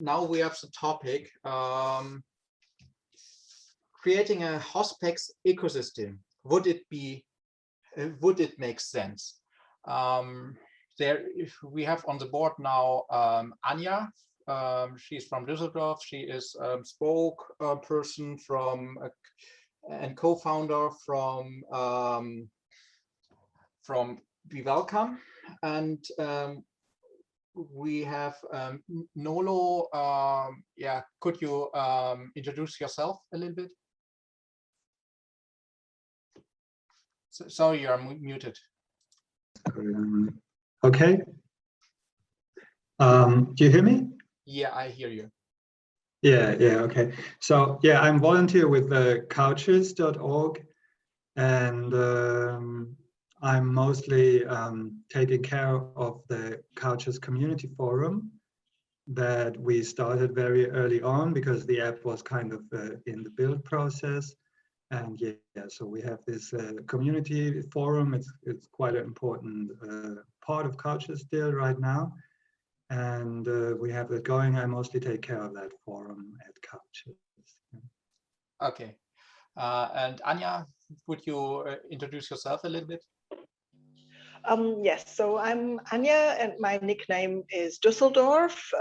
now we have the topic, creating a HospEx ecosystem. Would it make sense? We have on the board now Anja. She's from Düsseldorf. She is spokesperson and co-founder from Be Welcome, and we have Nolo. Yeah, could you introduce yourself a little bit? Sorry, you're muted. Okay. Do you hear me? Yeah, I hear you. Yeah, okay. So yeah, I'm volunteer with couches.org, and I'm mostly taking care of the Couches community forum that we started very early on because the app was kind of in the build process. And yeah, so we have this community forum. It's quite an important part of Couches still right now. And we have it going. I mostly take care of that forum at Couches. Okay. And Anja, would you introduce yourself a little bit? Yes, so I'm Anja and my nickname is Düsseldorf.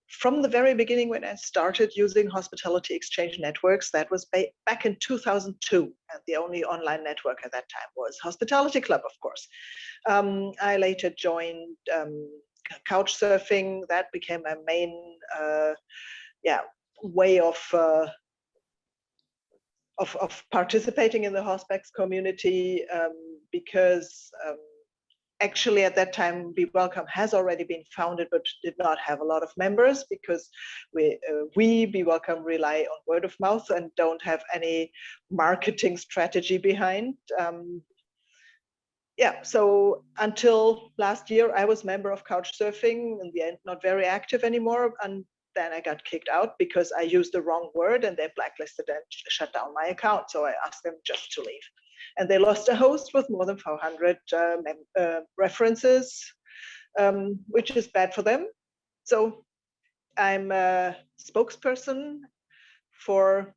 From the very beginning when I started using hospitality exchange networks, that was back in 2002, and the only online network at that time was Hospitality Club, of course. I later joined Couchsurfing. That became my main way of participating in the HospEx community, because actually at that time Be Welcome has already been founded but did not have a lot of members, because we Be Welcome rely on word of mouth and don't have any marketing strategy behind. So until last year I was member of Couchsurfing, in the end not very active anymore, and then I got kicked out because I used the wrong word and they blacklisted and shut down my account. So I asked them just to leave. And they lost a host with more than 400 references, which is bad for them. So I'm a spokesperson for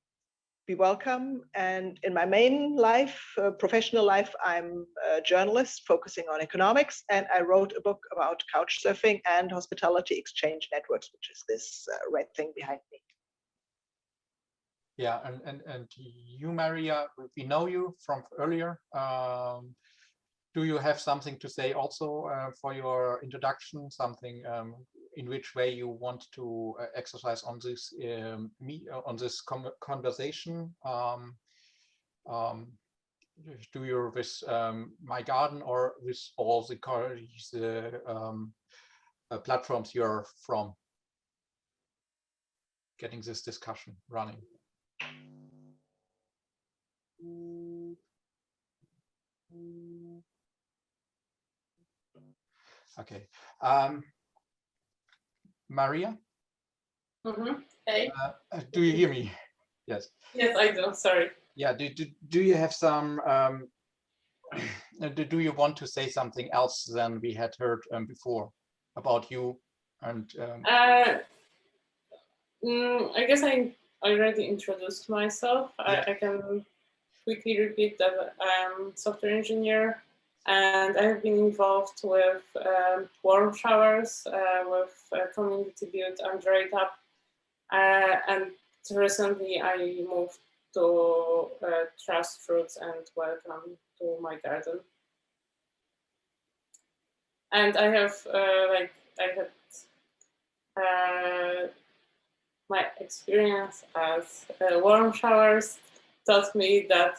Be Welcome. And in my main life, professional life, I'm a journalist focusing on economics. And I wrote a book about couchsurfing and hospitality exchange networks, which is this red thing behind me. Yeah, and you, Maria, we know you from earlier. Do you have something to say also for your introduction? Something in which way you want to exercise on this conversation? Do you with My Garden or with all the platforms you're from, getting this discussion running? Okay. Maria? Hey. Do you hear me? Yes. Yes, I do. Sorry. Yeah. Do you have some? Do you want to say something else than we had heard before about you? And I guess I already introduced myself. Yeah. I can quickly repeat that I'm a software engineer, and I have been involved with warm showers, with community build Android app, and recently I moved to Trust Fruits and Welcome to My Garden. And I have my experience as warm showers taught me that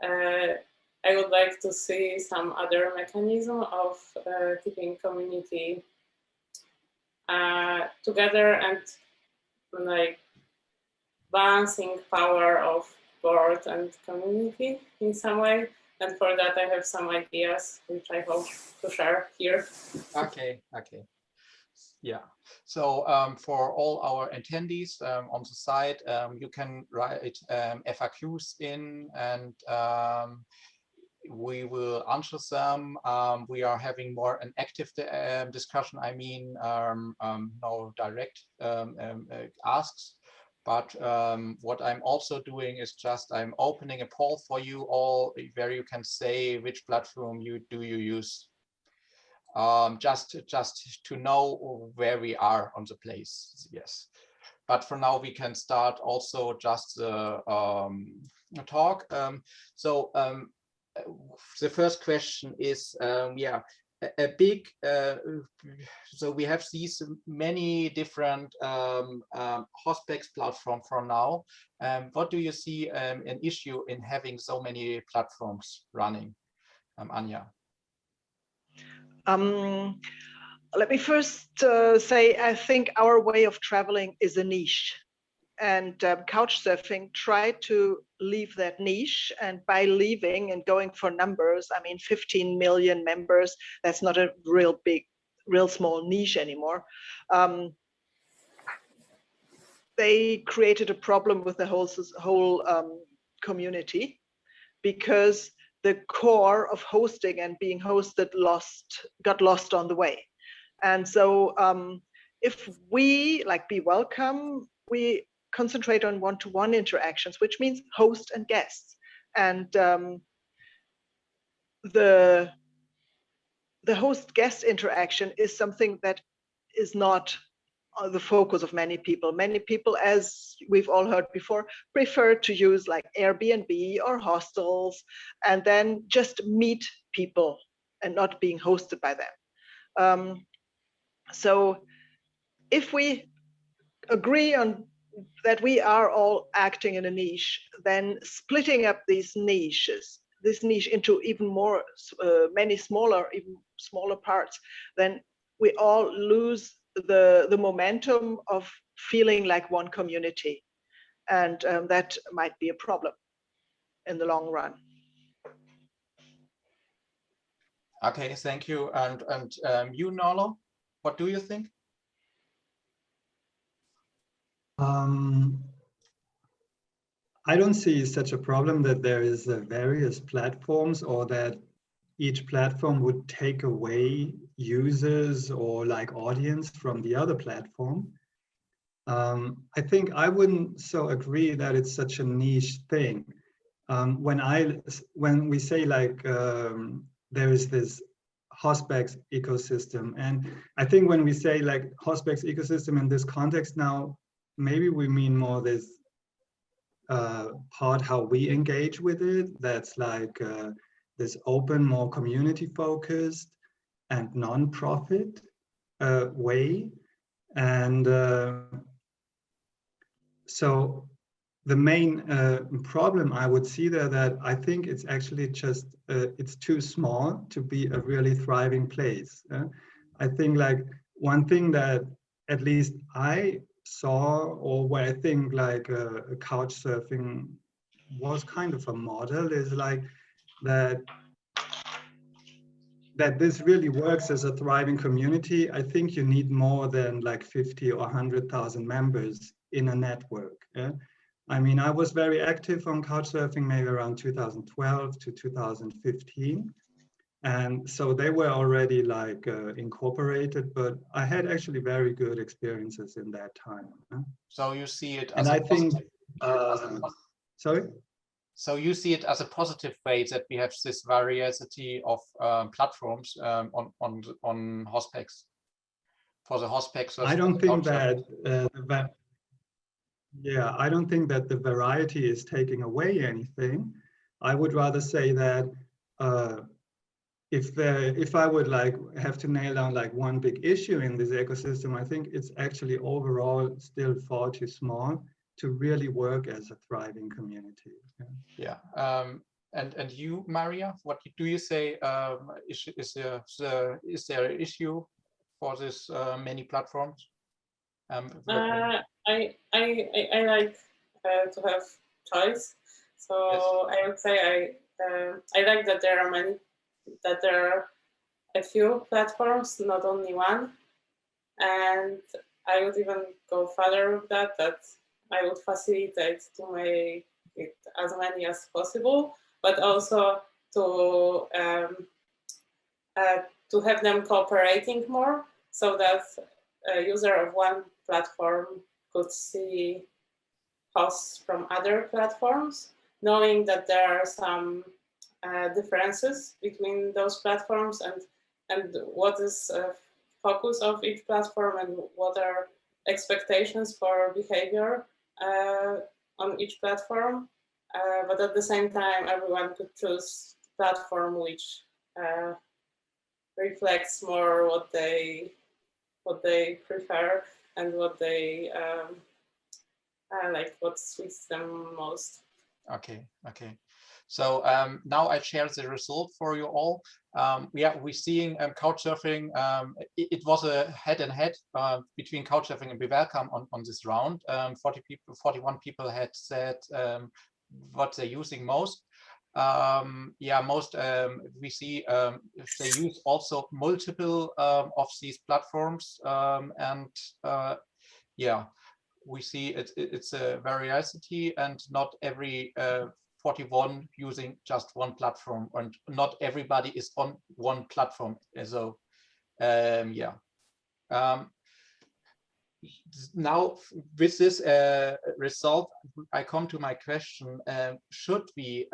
I would like to see some other mechanism of keeping community together and like balancing power of board and community in some way. And for that, I have some ideas, which I hope to share here. Okay. Yeah. So for all our attendees on the site, you can write FAQs in, and we will answer them. We are having more an active discussion. I mean, no direct asks. But what I'm also doing is just I'm opening a poll for you all where you can say which platform you use. Just to know where we are on the place. Yes. But for now, we can start also just the talk. The first question is, yeah, a big, so we have these many different HospEx platform for now. What do you see an issue in having so many platforms running, Anja? Let me first say, I think our way of traveling is a niche, and Couchsurfing tried to leave that niche, and by leaving and going for numbers, I mean 15 million members, that's not a real small niche anymore. They created a problem with the whole community, because the core of hosting and being hosted got lost on the way. And so if we, like Be Welcome, we concentrate on one-to-one interactions, which means host and guests. And the host-guest interaction is something that is not the focus of many people. Many people, as we've all heard before, prefer to use like Airbnb or hostels, and then just meet people and not being hosted by them. So if we agree on that we are all acting in a niche, then splitting up this niche into even more, even smaller parts, then we all lose the momentum of feeling like one community. And that might be a problem in the long run. Okay, thank you. And you, Nolo, what do you think? I don't see such a problem that there is various platforms, or that each platform would take away users or like audience from the other platform. I think I wouldn't so agree that it's such a niche thing. When we say like there is this HospEx ecosystem, and I think when we say like HospEx ecosystem in this context now, maybe we mean more this part how we engage with it. That's like this open, more community focused and non-profit way. And so the main problem I would see there, that I think it's actually just, it's too small to be a really thriving place. I think like one thing that at least I saw, or where I think like Couchsurfing was kind of a model, is like that this really works as a thriving community. I think you need more than like 50 or 100,000 members in a network. Yeah? I mean, I was very active on Couchsurfing maybe around 2012 to 2015. And so they were already like incorporated, but I had actually very good experiences in that time. So you see it as, and I think, sorry? So you see it as a positive way that we have this variety of platforms on HospEx, for the HospEx. I don't think that, yeah, I don't think that the variety is taking away anything. I would rather say that if I would like have to nail down like one big issue in this ecosystem, I think it's actually overall still far too small to really work as a thriving community. Yeah. And you, Maria, what do you say? Is there an issue for this many platforms? I like to have choice. So yes. I would say I like that there are a few platforms, not only one. And I would even go further with that I would facilitate to make it as many as possible, but also to have them cooperating more, so that a user of one platform could see hosts from other platforms, knowing that there are some differences between those platforms, and what is focus of each platform, and what are expectations for behavior on each platform. But at the same time, everyone could choose platform which reflects more what they prefer and what they like, what suits them most. Okay. So now I share the result for you all. Yeah, we're seeing Couchsurfing. It was a head-and-head between Couchsurfing and Be Welcome on this round. 41 people had said what they're using most. Yeah, most we see they use also multiple of these platforms, and yeah, we see it's a variety, and not every 41 using just one platform, and not everybody is on one platform. So yeah. Now with this result, I come to my question: should we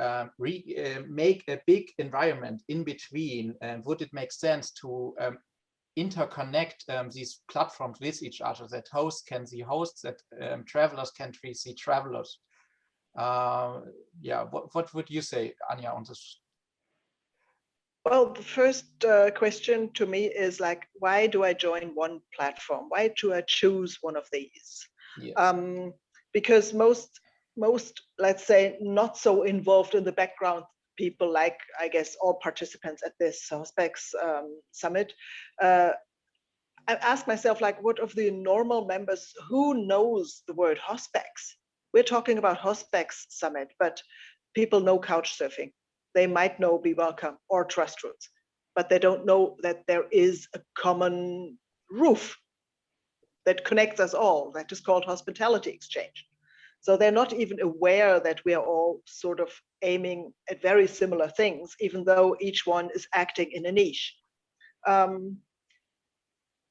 make a big environment in between, and would it make sense to interconnect these platforms with each other, that hosts can see hosts, that travelers can see travelers? Yeah, what would you say, Anja, on this? Well, the first question to me is like, why do I join one platform? Why do I choose one of these? Yes. Because most, let's say, not so involved in the background people, like I guess all participants at this HospEx Summit, I ask myself, like, what of the normal members, who knows the word HospEx? We're talking about HospEx Summit, but people know Couchsurfing. They might know Be Welcome or Trust Routes, but they don't know that there is a common roof that connects us all, that is called Hospitality Exchange. So they're not even aware that we are all sort of aiming at very similar things, even though each one is acting in a niche.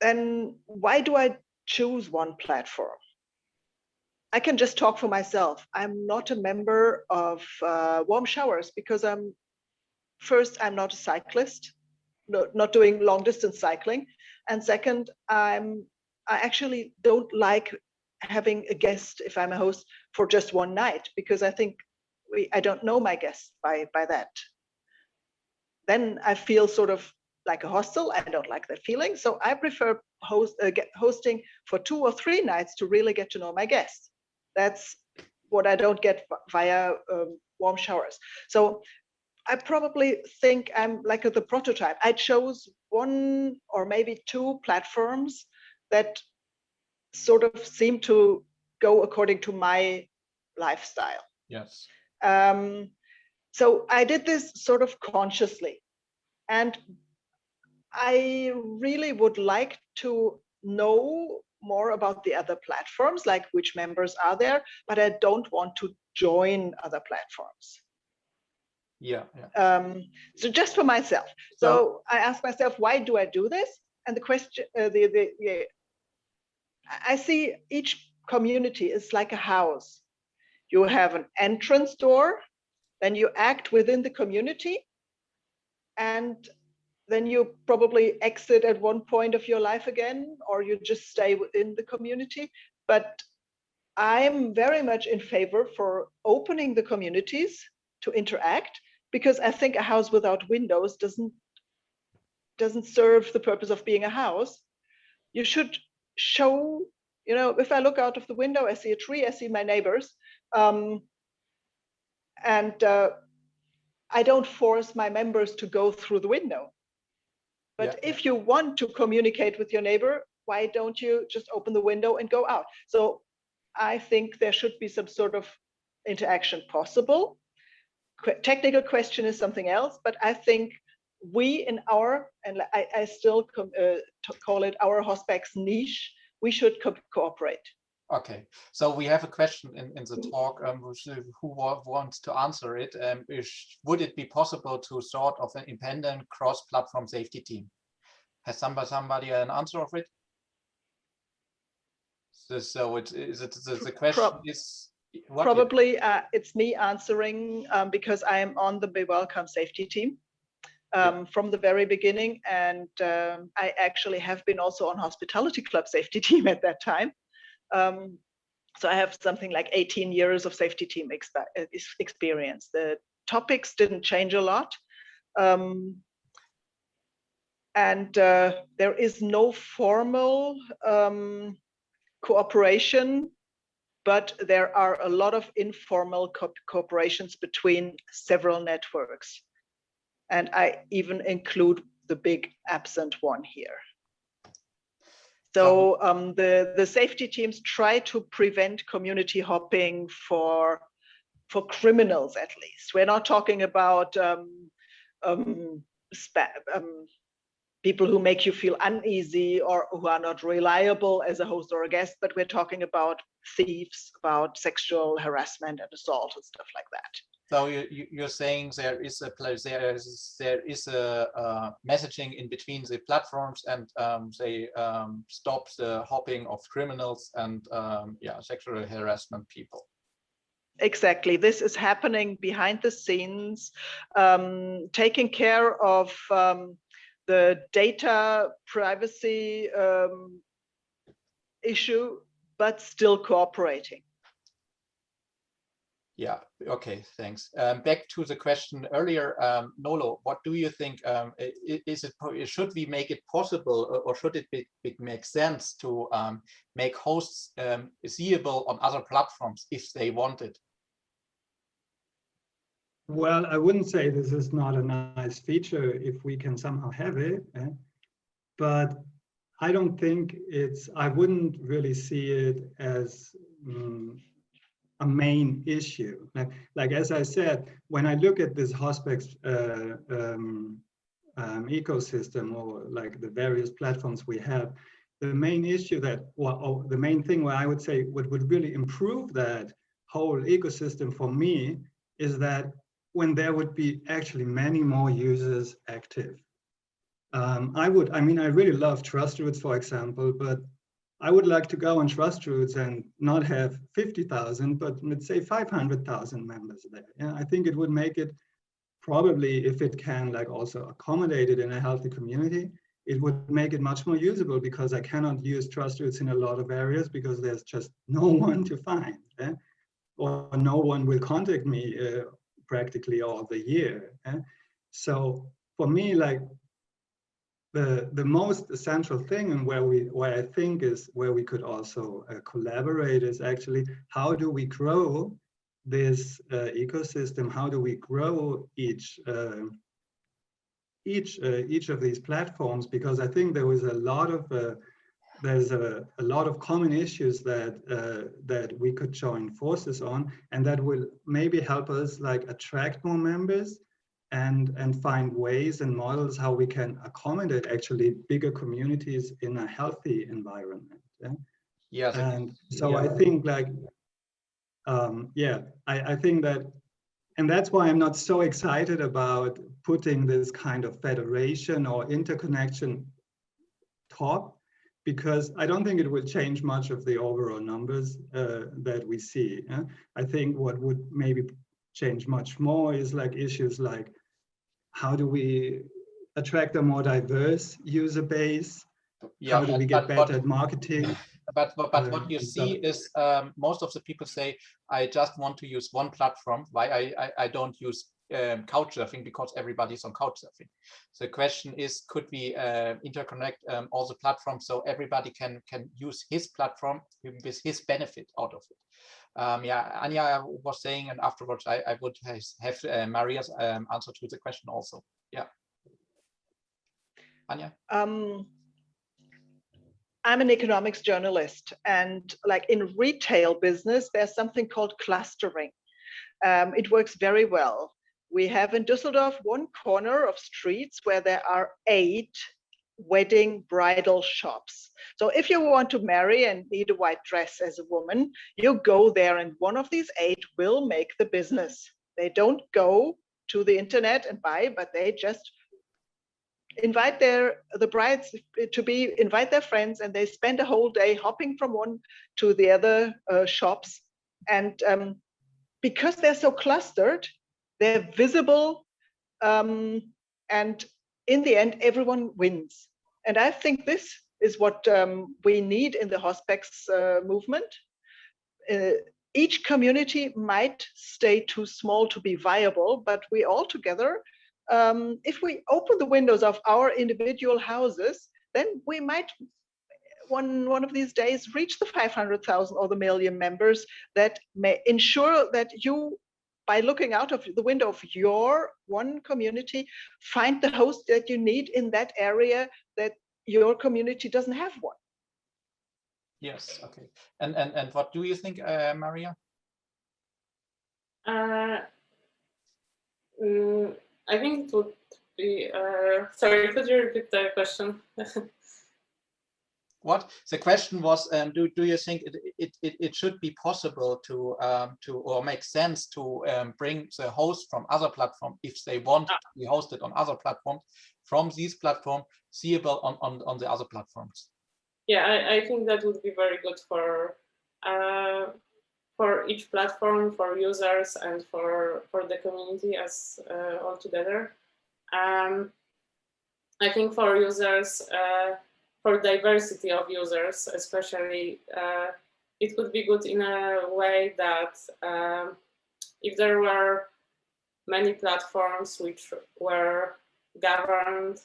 Then why do I choose one platform? I can just talk for myself. I'm not a member of Warm Showers because I'm not a cyclist, not doing long distance cycling. And second, I actually don't like having a guest, if I'm a host, for just one night, because I think I don't know my guests by that. Then I feel sort of like a hostel. I don't like that feeling. So I prefer hosting for 2 or 3 nights to really get to know my guests. That's what I don't get via Warm Showers. So I probably think I'm like the prototype. I chose 1 or maybe 2 platforms that sort of seem to go according to my lifestyle. Yes. So I did this sort of consciously. And I really would like to know more about the other platforms, like which members are there, but I don't want to join other platforms. Yeah. So just for myself. So I ask myself, why do I do this? And the question, I see each community is like a house. You have an entrance door, then you act within the community, and then you probably exit at one point of your life again, or you just stay within the community. But I'm very much in favor for opening the communities to interact, because I think a house without windows doesn't serve the purpose of being a house. You should show, if I look out of the window, I see a tree, I see my neighbors, and I don't force my members to go through the window. But if you want to communicate with your neighbor, why don't you just open the window and go out? So I think there should be some sort of interaction possible. Technical question is something else, but I think we in our, and I still call it our HospEx niche, we should cooperate Okay, so we have a question in the talk. Who wants to answer it? Would it be possible to sort of an independent cross-platform safety team? Has somebody an answer of it? So the question is what? Probably it's me answering because I am on the Be Welcome safety team from the very beginning, and I actually have been also on Hospitality Club safety team at that time. So I have something like 18 years of safety team experience. The topics didn't change a lot. And there is no formal cooperation, but there are a lot of informal cooperations between several networks. And I even include the big absent one here. So the safety teams try to prevent community hopping for criminals, at least. We're not talking about people who make you feel uneasy or who are not reliable as a host or a guest, but we're talking about thieves, about sexual harassment and assault and stuff like that. So you're saying there is a messaging in between the platforms, and they stop the hopping of criminals and sexual harassment people. Exactly. This is happening behind the scenes, taking care of the data privacy issue, but still cooperating. Yeah, okay, thanks. Back to the question earlier, Nolo, what do you think? Should we make it possible, or should it make sense to make hosts seeable on other platforms if they want it? Well, I wouldn't say this is not a nice feature if we can somehow have it, but I don't think I wouldn't really see it as a main issue. Like as I said, when I look at this HospEx ecosystem, or like the various platforms we have, the main issue the main thing where I would say what would really improve that whole ecosystem for me is that when there would be actually many more users active. I really love trust routes, for example, but I would like to go on trust routes and not have 50,000, but let's say 500,000 members there. Yeah, I think it would make it probably, if it can like also accommodate it in a healthy community, it would make it much more usable, because I cannot use trust routes in a lot of areas because there's just no one to find, or no one will contact me practically all the year. So for me, like the most essential thing, and where I think is where we could also collaborate, is actually how do we grow this ecosystem? How do we grow each of these platforms? Because I think there was a lot of there's a lot of common issues that we could join forces on, and that will maybe help us like attract more members and find ways and models how we can accommodate actually bigger communities in a healthy environment. Yes. And so I think like, I think that, and that's why I'm not so excited about putting this kind of federation or interconnection top, because I don't think it will change much of the overall numbers that we see. I think what would maybe change much more is like issues like, how do we attract a more diverse user base? Yeah, how do we get better at marketing? But what you see is most of the people say, I just want to use one platform. Why I don't use couchsurfing? Because everybody's on couchsurfing. So the question is, could we interconnect all the platforms so everybody can use his platform with his benefit out of it? Anja was saying, and afterwards I would have Maria's answer to the question also. Yeah, Anja. I'm an economics journalist, and like in retail business, there's something called clustering. It works very well. We have in Düsseldorf one corner of streets where there are 8 wedding bridal shops. So if you want to marry and need a white dress as a woman, you go there and one of these 8 will make the business. They don't go to the internet and buy, but they just invite the brides to be, invite their friends, and they spend a whole day hopping from one to the other shops. And because they're so clustered, they're visible, and in the end, everyone wins. And I think this is what we need in the HospEx movement. Each community might stay too small to be viable, but we all together, if we open the windows of our individual houses, then we might one of these days reach the 500,000 or the million members that may ensure that you, by looking out of the window of your one community, find the host that you need in that area that your community doesn't have one. Yes, okay. And what do you think, Maria? I think it would be, sorry, could you repeat the question? What the question was? Do you think it should be possible to or make sense to bring the host from other platforms, if they want to be hosted on other platforms, from these platforms seeable on the other platforms? Yeah, I think that would be very good for each platform, for users, and for the community as all together. I think for users, for diversity of users, especially, it would be good in a way that if there were many platforms which were governed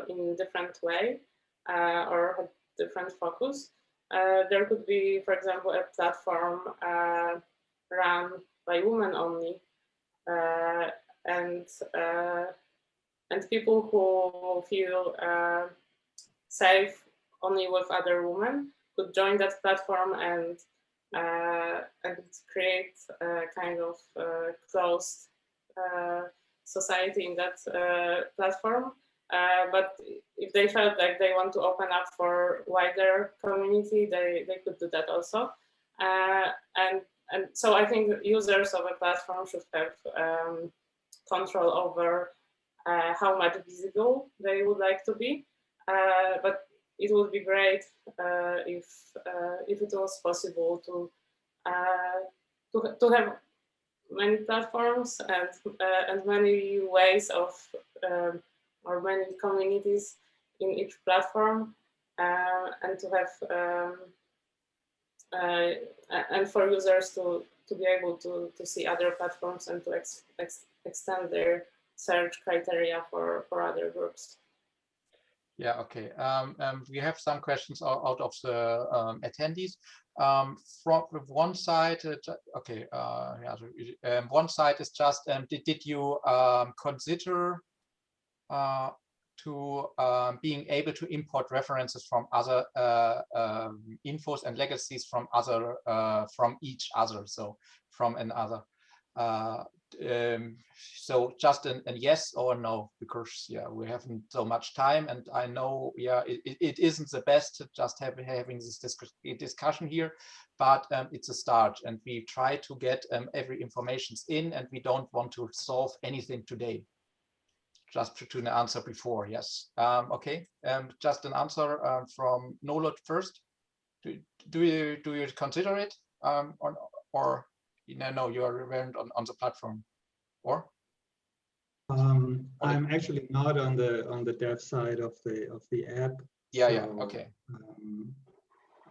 in a different way or had different focus, there could be, for example, a platform run by women only, and people who feel safe only with other women could join that platform and create a kind of closed society in that platform. But if they felt like they want to open up for wider community, they could do that also. And so I think users of a platform should have control over how much visible they would like to be. But it would be great if it was possible to have many platforms and many ways of or many communities in each platform, and to have and for users to be able to see other platforms and to extend their search criteria for other groups. Yeah, okay. We have some questions out of the attendees. From one side, okay, yeah, one side is just, did you consider to being able to import references from other infos and legacies from other from each other, so from another? So just a yes or no, because yeah, we haven't so much time, and I know yeah it isn't the best to just having this discussion here, but it's a start, and we try to get every information in, and we don't want to solve anything today. Just to an answer before, yes. Okay, just an answer from Nolo first. Do you consider it or no, you are relevant on the platform, or? I'm actually not on the dev side of the app. Yeah, so, yeah, okay.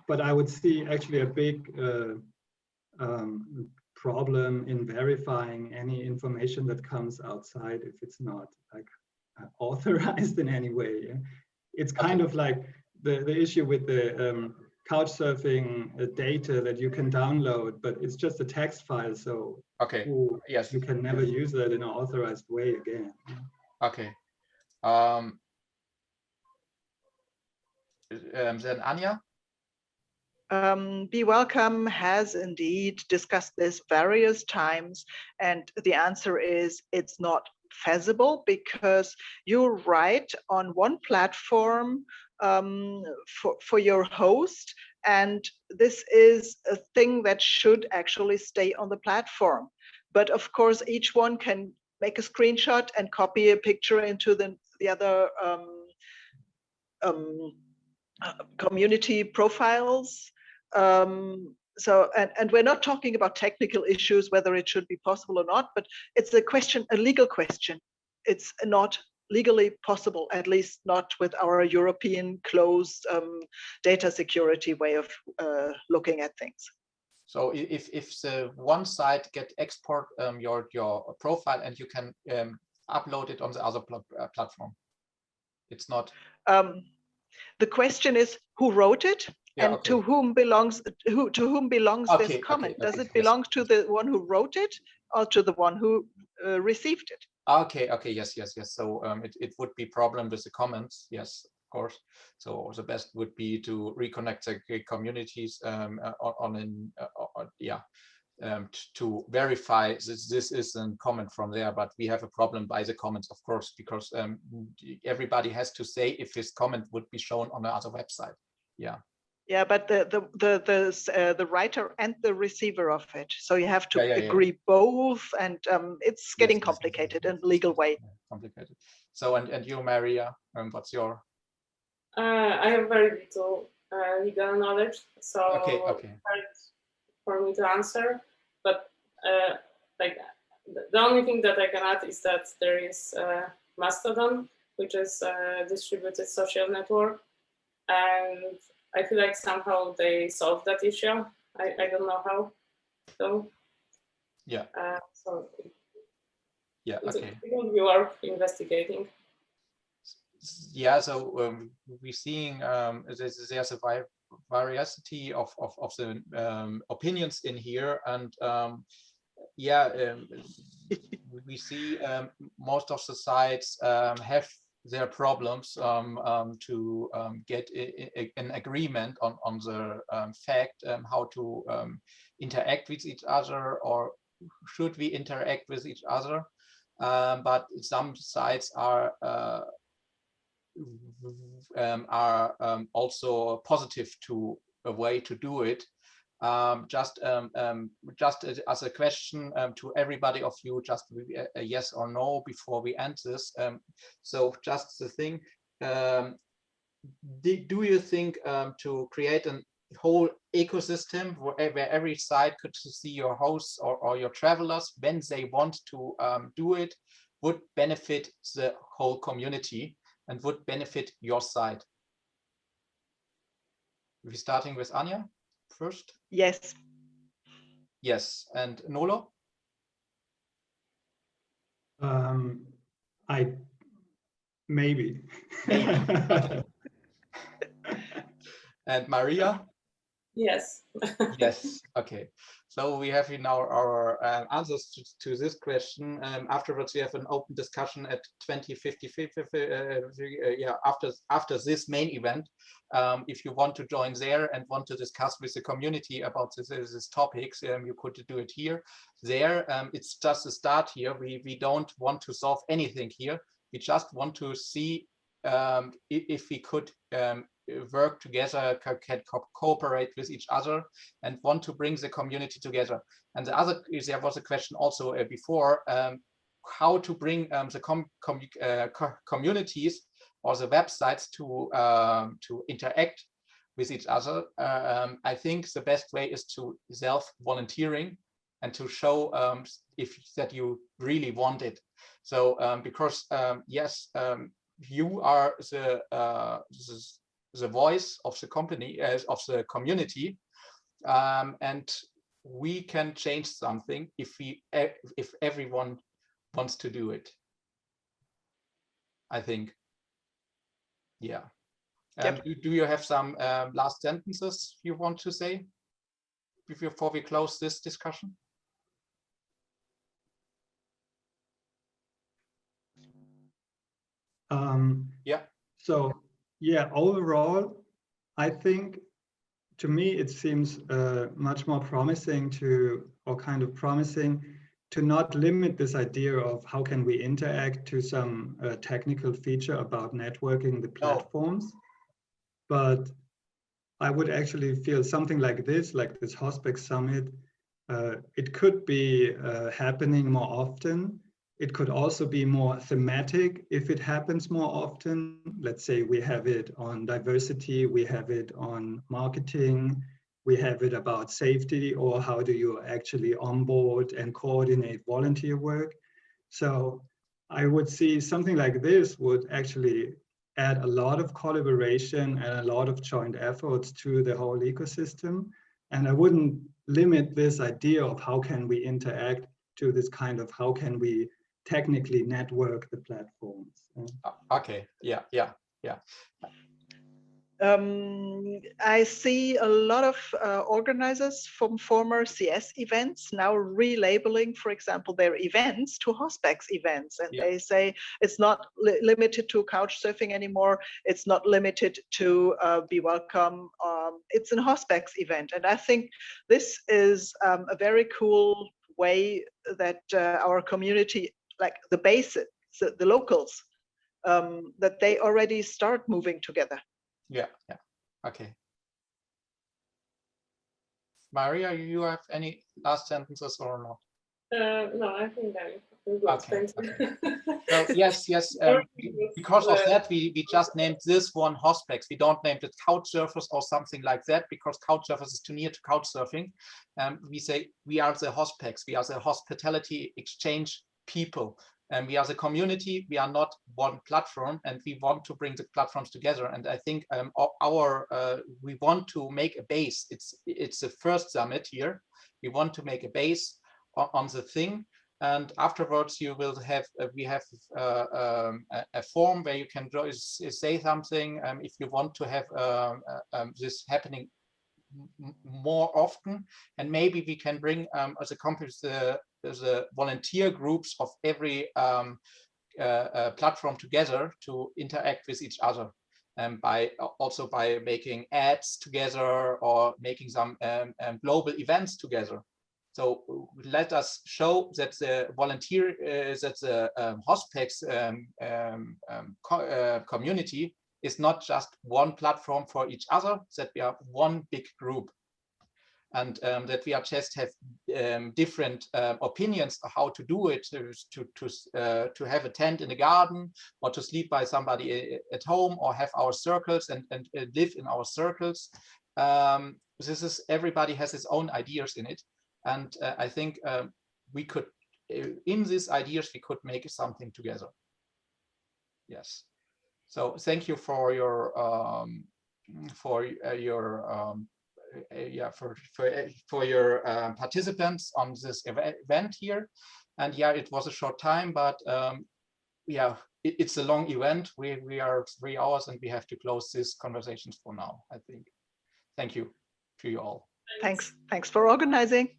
But I would see actually a big problem in verifying any information that comes outside if it's not like authorized in any way. Yeah? It's kind of like the issue with the couch surfing data that you can download, but it's just a text file, so okay, yes, you can never use that in an authorized way again. Okay. Then Anja? Be Welcome has indeed discussed this various times, and the answer is it's not feasible, because you write on one platform for your host, and this is a thing that should actually stay on the platform. But of course, each one can make a screenshot and copy a picture into the other community profiles. So, and we're not talking about technical issues, whether it should be possible or not, but it's a question, a legal question. It's not legally possible, at least not with our European closed data security way of looking at things. So if the one site get export your profile and you can upload it on the other platform, it's not. The question is who wrote it, and okay. to whom belongs this comment. Does it belong to the one who wrote it or to the one who received it? Okay, yes. So it would be problem with the comments, yes, of course. So the best would be to reconnect the communities to verify this is a comment from there. But we have a problem by the comments, of course, because everybody has to say if his comment would be shown on another website. Yeah, but the writer and the receiver of it, so you have to agree both, and it's getting complicated in a legal way. Complicated. So and you, Maria, what's your? I have very little legal knowledge, so okay. hard for me to answer. But like the only thing that I can add is that there is Mastodon, which is a distributed social network, and I feel like somehow they solved that issue. I don't know how, though. Yeah. So yeah. Okay. It will be worth investigating. Yeah. So we're seeing there's a variety of the opinions in here, and we see most of the sites have their problems to get an agreement on the fact how to interact with each other, or should we interact with each other. But some sites are also positive to a way to do it. Just as a question to everybody of you, just a yes or no before we end this. So just the thing, do you think to create a whole ecosystem where every site could see your hosts or your travelers when they want to do it would benefit the whole community and would benefit your site? We're starting with Anja first. Yes. Yes, and Nolo? Maybe. Okay. And Maria? Yes. Yes. Okay. So we have now our answers to this question. Afterwards, we have an open discussion at 20:50. After this main event, if you want to join there and want to discuss with the community about these topics, you could do it here. There, it's just a start here. We don't want to solve anything here. We just want to see if we could work together, can cooperate with each other, and want to bring the community together. And the other is, there was a question also before, how to bring the communities or the websites to interact with each other. I think the best way is to self-volunteering and to show that you really want it. So because yes, you are the voice of the company, of the community, and we can change something if everyone wants to do it, I think. Yeah. Yep. Do you have some last sentences you want to say before we close this discussion? Yeah. So yeah, overall, I think to me it seems much more promising to not limit this idea of how can we interact to some technical feature about networking the platforms, but I would actually feel something like this HospEx Summit, it could be happening more often. It could also be more thematic if it happens more often. Let's say we have it on diversity, we have it on marketing, we have it about safety, or how do you actually onboard and coordinate volunteer work. So I would see something like this would actually add a lot of collaboration and a lot of joint efforts to the whole ecosystem. And I wouldn't limit this idea of how can we interact to this kind of how can we technically network the platforms. Okay, yeah. I see a lot of organizers from former CS events now relabeling, for example, their events to HospEx events. And they say it's not limited to couch surfing anymore. It's not limited to Be Welcome. It's an HospEx event. And I think this is a very cool way that our community, like the basics, the locals, that they already start moving together. Yeah. Okay. Maria, you have any last sentences or not? No, I think I'm good. Okay. Thank you. So yes. Because of that, we just named this one HospEx. We don't name it couch surfers or something like that, because couch surfers is too near to couch surfing. We say we are the HospEx. We are the hospitality exchange people. And we are the community, we are not one platform, and we want to bring the platforms together. And I think we want to make a base. It's the first summit here. We want to make a base on the thing. And afterwards, you will have, we have a form where you can say something if you want to have this happening more often. And maybe we can bring as a company the volunteer groups of every platform together to interact with each other, and by making ads together or making some global events together. So let us show that the volunteer, that the HospEx community is not just one platform for each other, that we are one big group. And that we are just have different opinions on how to do it, to have a tent in the garden, or to sleep by somebody at home, or have our circles and live in our circles. This is, everybody has his own ideas in it, and I think we could, in these ideas, we could make something together. Yes. So thank you for your participants on this event here. And yeah, it was a short time, but yeah, it's a long event. We are 3 hours and we have to close this conversations for now, I think. Thank you to you all. Thanks for organizing.